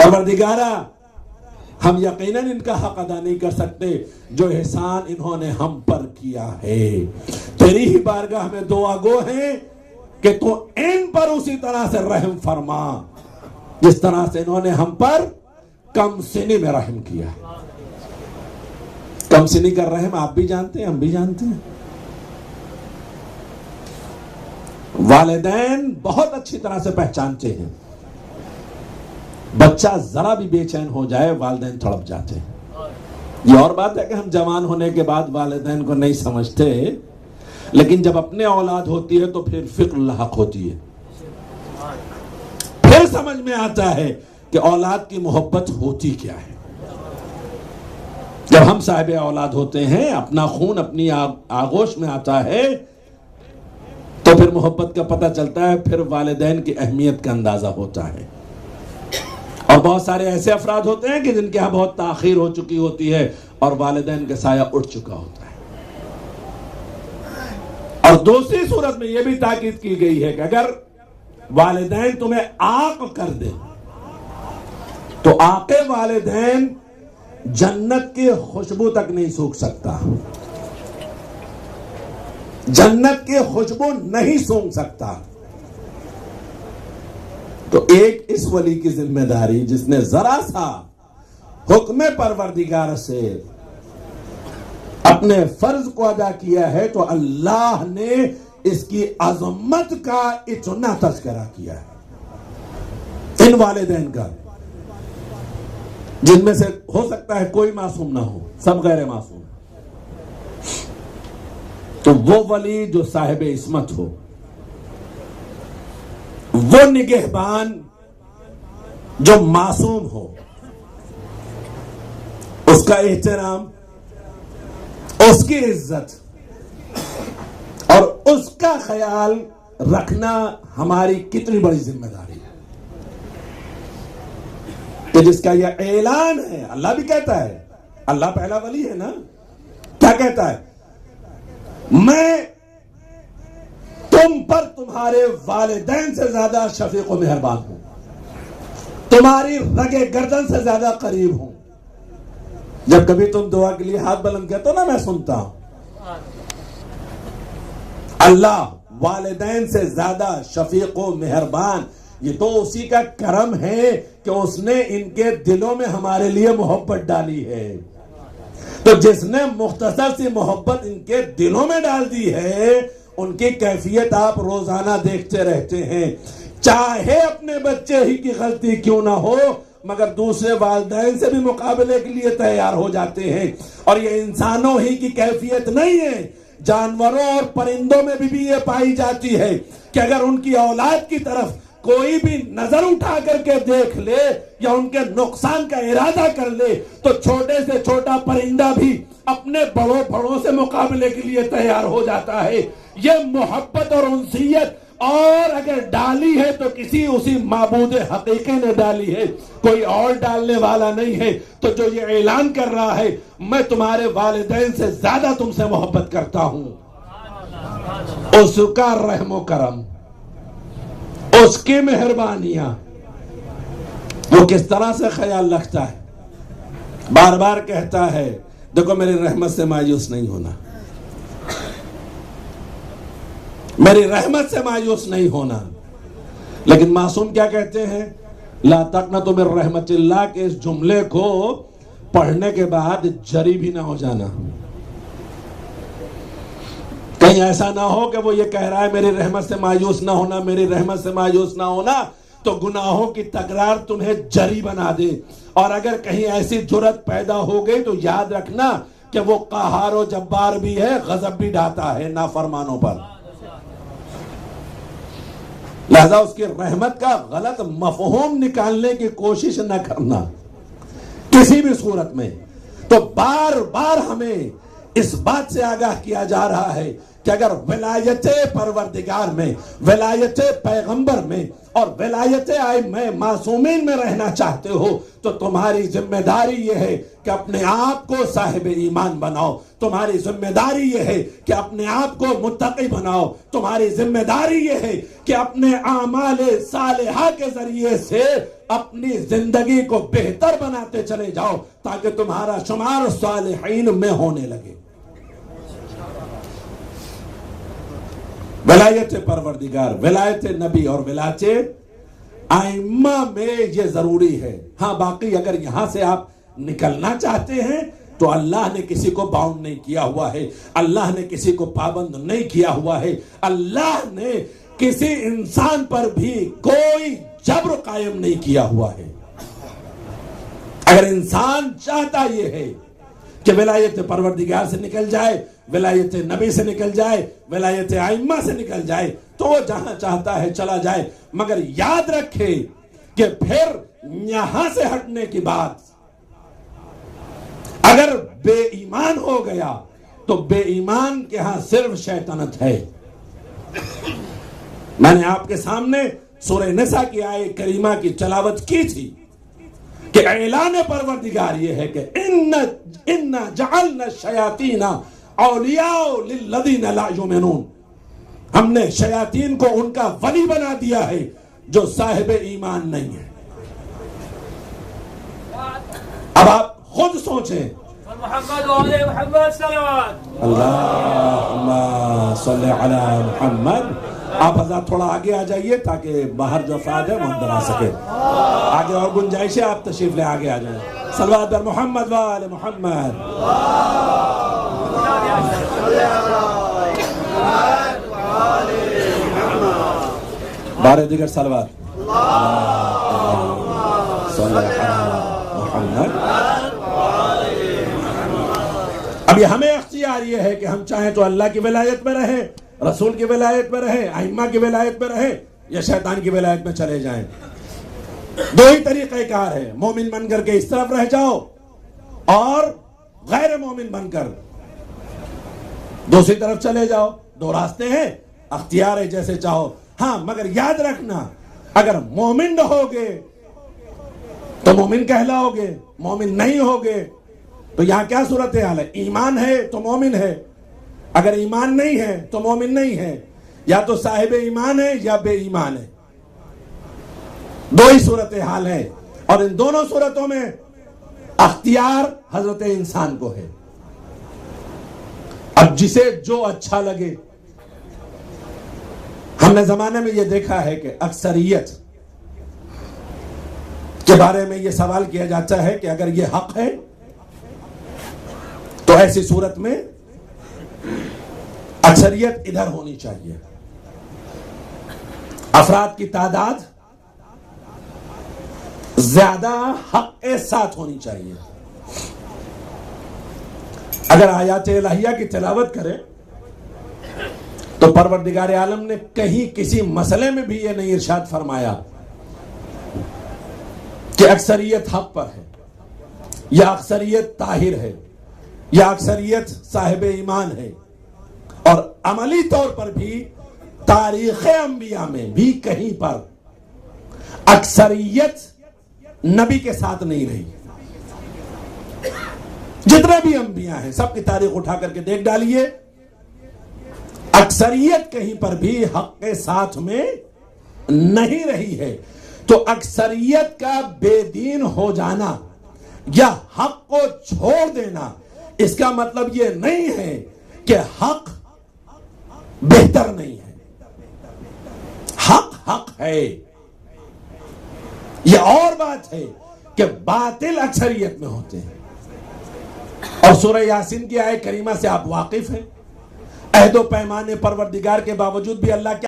پروردگارا ہم یقیناً ان کا حق ادا نہیں کر سکتے جو احسان انہوں نے ہم پر کیا ہے. تیری ہی بارگاہ میں دعا گو ہیں کہ تو ان پر اسی طرح سے رحم فرما جس طرح سے انہوں نے ہم پر کم سنی میں رحم کیا. کم سنی کا رحم آپ بھی جانتے ہیں، ہم بھی جانتے ہیں. والدین بہت اچھی طرح سے پہچانتے ہیں. بچہ ذرا بھی بے چین ہو جائے والدین تڑپ جاتے ہیں. یہ اور بات ہے کہ ہم جوان ہونے کے بعد والدین کو نہیں سمجھتے، لیکن جب اپنے اولاد ہوتی ہے تو پھر فکر لاحق ہوتی ہے، پھر سمجھ میں آتا ہے کہ اولاد کی محبت ہوتی کیا ہے. جب ہم صاحب اولاد ہوتے ہیں، اپنا خون اپنی آغوش میں آتا ہے تو پھر محبت کا پتہ چلتا ہے، پھر والدین کی اہمیت کا اندازہ ہوتا ہے. اور بہت سارے ایسے افراد ہوتے ہیں کہ جن کے ہاں بہت تاخیر ہو چکی ہوتی ہے اور والدین کا سایہ اٹھ چکا ہوتا ہے. اور دوسری صورت میں یہ بھی تاکید کی گئی ہے کہ اگر والدین تمہیں عاق کر دیں تو عاق والدین جنت کی خوشبو تک نہیں سونگھ سکتا، جنت کی خوشبو نہیں سونگھ سکتا. تو ایک اس ولی کی ذمہ داری جس نے ذرا سا حکم پروردگار سے اپنے فرض کو ادا کیا ہے تو اللہ نے اس کی عظمت کا اتنا تذکرہ کیا ہے. ان والدین کا جن میں سے ہو سکتا ہے کوئی معصوم نہ ہو، سب غیر معصوم، تو وہ ولی جو صاحب عصمت ہو، وہ نگہبان جو معصوم ہو، اس کا احترام، اس کی عزت اور اس کا خیال رکھنا ہماری کتنی بڑی ذمہ داری ہے کہ جس کا یہ اعلان ہے. اللہ بھی کہتا ہے، اللہ پہلا ولی ہے نا، کیا کہتا ہے؟ میں تم پر تمہارے والدین سے زیادہ شفیق و مہربان ہوں، تمہاری رگے گردن سے زیادہ قریب ہوں. جب کبھی تم دعا کے لیے ہاتھ بلند کرتے ہو نا، میں سنتا ہوں. اللہ والدین سے زیادہ شفیق و مہربان، یہ تو اسی کا کرم ہے کہ اس نے ان کے دلوں میں ہمارے لیے محبت ڈالی ہے. تو جس نے مختصر سی محبت ان کے دلوں میں ڈال دی ہے، ان کی کیفیت آپ روزانہ دیکھتے رہتے ہیں. چاہے اپنے بچے ہی کی غلطی کیوں نہ ہو، مگر دوسرے والدین سے بھی مقابلے کے لیے تیار ہو جاتے ہیں. اور یہ انسانوں ہی کی کیفیت نہیں ہے، جانوروں اور پرندوں میں بھی یہ پائی جاتی ہے کہ اگر ان کی اولاد کی طرف کوئی بھی نظر اٹھا کر کے دیکھ لے یا ان کے نقصان کا ارادہ کر لے تو چھوٹے سے چھوٹا پرندہ بھی اپنے بڑوں سے مقابلے کے لیے تیار ہو جاتا ہے. یہ محبت اور انسیت اور اگر ڈالی ہے تو اسی معبود حقیقی نے ڈالی ہے، کوئی اور ڈالنے والا نہیں ہے. تو جو یہ اعلان کر رہا ہے میں تمہارے والدین سے زیادہ تم سے محبت کرتا ہوں، اس کا رحم و کرم، اس کی مہربانیاں وہ کس طرح سے خیال رکھتا ہے. بار بار کہتا ہے دیکھو میری رحمت سے مایوس نہیں ہونا، میری رحمت سے مایوس نہیں ہونا. لیکن معصوم کیا کہتے ہیں؟ لا تقنطوا من رحمت اللہ کے اس جملے کو پڑھنے کے بعد جری بھی نہ ہو جانا. کہیں ایسا نہ ہو کہ وہ یہ کہہ رہا ہے میری رحمت سے مایوس نہ ہونا، میری رحمت سے مایوس نہ ہونا، تو گناہوں کی تکرار تمہیں جری بنا دے. اور اگر کہیں ایسی جرت پیدا ہو گئی تو یاد رکھنا کہ وہ قہار و جبار بھی ہے، غضب بھی ڈھاتا ہے نافرمانوں پر. لہذا اس کی رحمت کا غلط مفہوم نکالنے کی کوشش نہ کرنا کسی بھی صورت میں. تو بار بار ہمیں اس بات سے آگاہ کیا جا رہا ہے کہ اگر ولایت پروردگار میں، ولایت پیغمبر میں اور ولایت ائمہ معصومین میں رہنا چاہتے ہو تو تمہاری ذمہ داری یہ ہے کہ اپنے آپ کو صاحب ایمان بناؤ، تمہاری ذمہ داری یہ ہے کہ اپنے آپ کو متقی بناؤ، تمہاری ذمہ داری یہ ہے کہ اپنے اعمال صالحہ کے ذریعے سے اپنی زندگی کو بہتر بناتے چلے جاؤ تاکہ تمہارا شمار صالحین میں ہونے لگے۔ ولایت پروردگار، ولایت نبی اور ولایت ائمہ میں یہ ضروری ہے۔ ہاں باقی اگر یہاں سے آپ نکلنا چاہتے ہیں تو اللہ نے کسی کو باؤنڈ نہیں کیا ہوا ہے، اللہ نے کسی کو پابند نہیں کیا ہوا ہے، اللہ نے کسی انسان پر بھی کوئی جبر قائم نہیں کیا ہوا ہے۔ اگر انسان چاہتا یہ ہے کہ ولایت پروردگار سے نکل جائے، ولایت نبی سے نکل جائے، ولایت ائمہ سے نکل جائے تو وہ جہاں چاہتا ہے چلا جائے، مگر یاد رکھے کہ پھر یہاں سے ہٹنے کی بات اگر بے ایمان ہو گیا تو بے ایمان کے ہاں صرف شیطنت ہے۔ میں نے آپ کے سامنے سورہ نساء کی آیت کریمہ کی تلاوت کی تھی کہ اعلان پروردگار یہ ہے کہ ان جعلنا الشیاطین اولیاء للذین لا یؤمنون، ہم نے شیاطین کو ان کا ولی بنا دیا ہے جو صاحب ایمان نہیں ہے۔ اب آپ خود سوچیں، محمد وعلى محمد صلوات اللہم صلی علی محمد۔ آپ حضرات تھوڑا آگے آ جائیے تاکہ باہر جو افراد ہے وہ اندر آ سکے، آگے اور گنجائش ہے، آپ تشریف لے آگے آ جائیں۔ صلوات بر محمد وعلی محمد۔ بارے دیگر صلوات صلی علی محمد۔ اب یہ ہمیں اختیار یہ ہے کہ ہم چاہیں تو اللہ کی ولایت میں رہیں، رسول کی ولایت میں رہیں، ائمہ کی ولایت میں رہیں، یا شیطان کی ولایت میں چلے جائیں۔ دو ہی طریقہ کار ہے، مومن بن کر کے اس طرف رہ جاؤ اور غیر مومن بن کر دوسری طرف چلے جاؤ۔ دو راستے ہیں، اختیار ہے جیسے چاہو۔ ہاں مگر یاد رکھنا، اگر مومن ہوگے تو مومن کہلاؤ گے، مومن نہیں ہوگے تو یہاں کیا صورتحال ہے؟ ایمان ہے تو مومن ہے، اگر ایمان نہیں ہے تو مومن نہیں ہے، یا تو صاحب ایمان ہے یا بے ایمان ہے، دو ہی صورتحال ہے، اور ان دونوں صورتوں میں اختیار حضرت انسان کو ہے۔ اب جسے جو اچھا لگے، ہم نے زمانے میں یہ دیکھا ہے کہ اکثریت کے بارے میں یہ سوال کیا جاتا ہے کہ اگر یہ حق ہے تو ایسی صورت میں اکثریت ادھر ہونی چاہیے، افراد کی تعداد زیادہ حق کے ساتھ ہونی چاہیے۔ اگر آیات الہیہ کی تلاوت کریں تو پروردگار عالم نے کہیں کسی مسئلے میں بھی یہ نہیں ارشاد فرمایا کہ اکثریت حق پر ہے، یا اکثریت طاہر ہے، یا اکثریت صاحب ایمان ہے۔ اور عملی طور پر بھی تاریخ انبیاء میں بھی کہیں پر اکثریت نبی کے ساتھ نہیں رہی۔ جتنے بھی انبیاء ہیں سب کی تاریخ اٹھا کر کے دیکھ ڈالیے، اکثریت کہیں پر بھی حق کے ساتھ میں نہیں رہی ہے۔ تو اکثریت کا بے دین ہو جانا یا حق کو چھوڑ دینا، اس کا مطلب یہ نہیں ہے کہ حق بہتر نہیں ہے۔ حق حق ہے، یہ اور بات ہے کہ باطل اکثریت میں ہوتے ہیں۔ اور سورہ یاسین کی آیت کریمہ سے آپ واقف ہیں، عہد و پیمان پروردگار کے باوجود بھی اللہ کیا